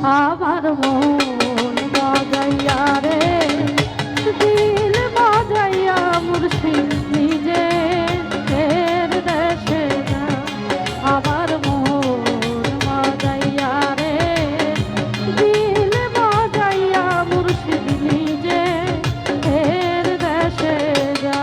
আমার মন বাজাইয়া রে দিল বাজাইয়া মুর্শিদ নিজে ফের দেশে যা আমার মন বাজাইয়া রে দিল বাজাইয়া মুর্শিদ নিজে ফের দেশে যা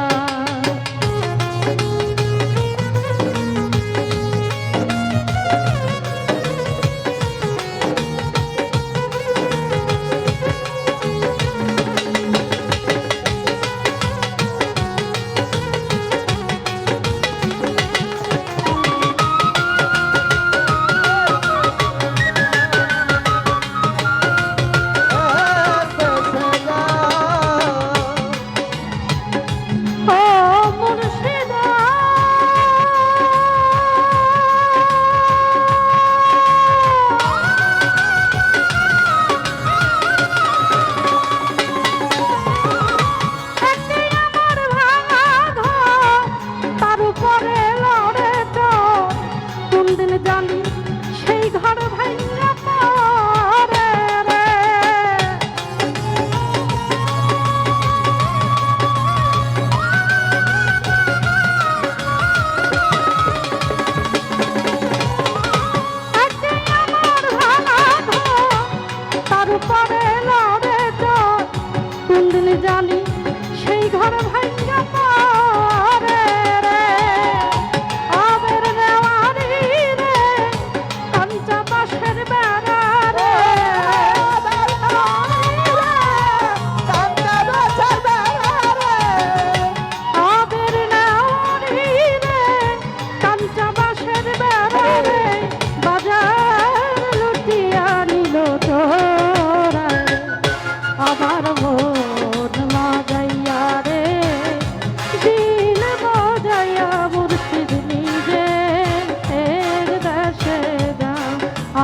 জানি সেই ঘর ভাঙা পড়ে রে আমার ভাঙা ঘর তার উপরে লড়ে তো কোন দিন জানি সেই ঘর ভাঙা পড়ে রে আবের নেওয়ারি বাঁশের বেড়া রে আবের নেওয়ারি রে কাঞ্চা বাঁশের বেড়া রে বাজার লুটিয়া নিল তোরা আমার মন বাজাইয়া রে দিল বাজাইয়া মুর্শিদ নিজে এর দেশে যা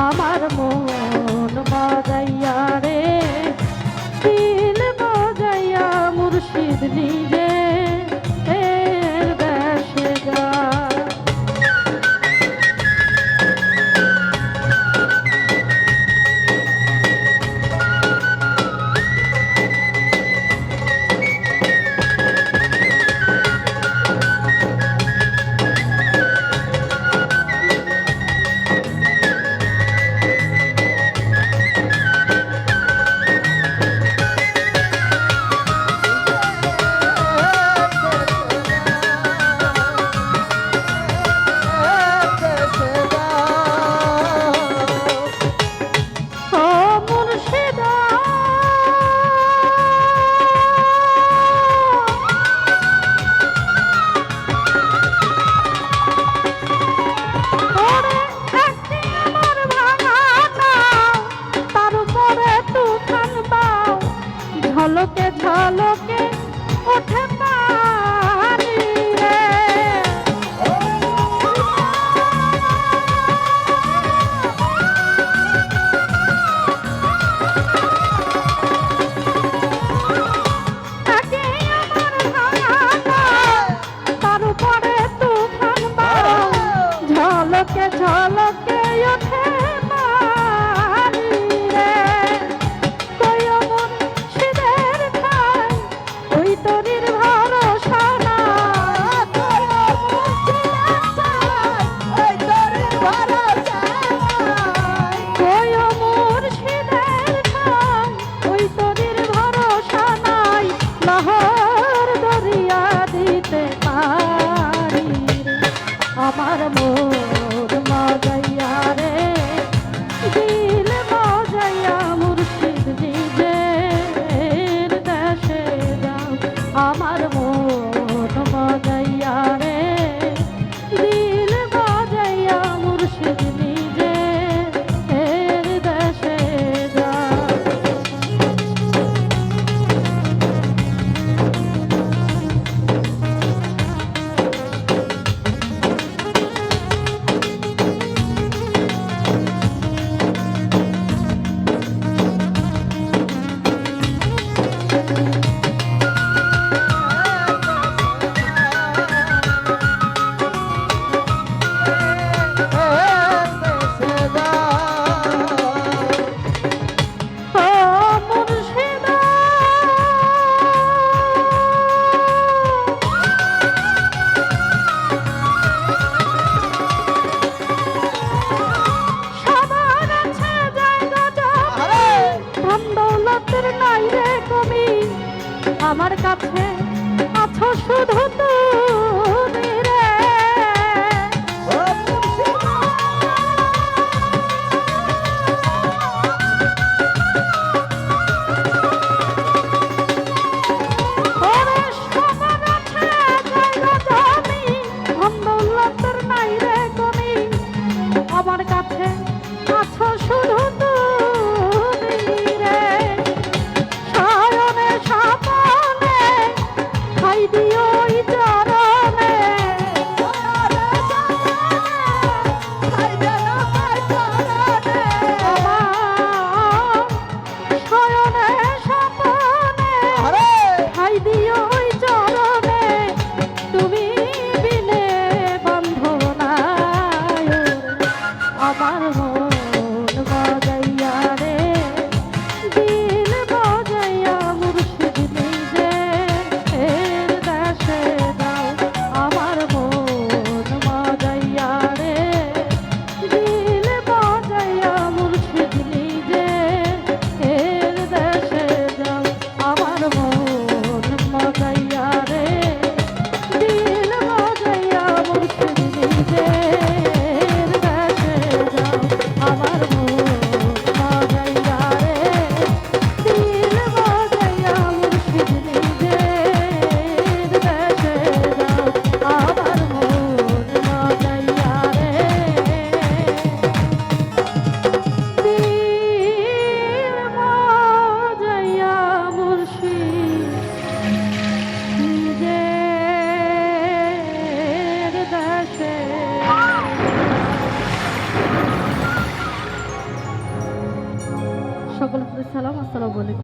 আমার মন বাজাইয়া রে দিল বাজাইয়া মুর্শিদ নিজে এর দেশে যা ঝলকে ঝলকে ওঠে পানি রে আমার কাছে আছো শুধু তুমি রে। ওরে সবার আছে জায়গা জমি, ধন দৌলতের নাই রে গনি, আমার কাছে আছো শুধু তুমি রে। শয়নে স্বপনে খাই দিও ওই চরণে, শয়নে স্বপনে খাই দিও ওই চরণে, তুমি বিনে বন্ধ নাই আমার মন বাজাইয়া রে, দিল বাজাইয়া মুর্শিদ নিজে এর দেশে দাও। আমার মন বাজাইয়া রে, দিল বাজাইয়া মুর্শিদ নিজে এর দেশে যাও। আমার মন বাজাইয়া রে, দিল বাজাইয়া মুর্শিদ নিজে এর দেশে যাও। আমার মন বাজাইয়া রে, দিল বাজাইয়া মুর্শিদ নিজে এর দেশে যাও। আমার মন বাজাইয়া রে, দিল বাজাইয়া মুর্শিদ নিজের দেশে। সকলকে সালাম, আসসালামু আলাইকুম।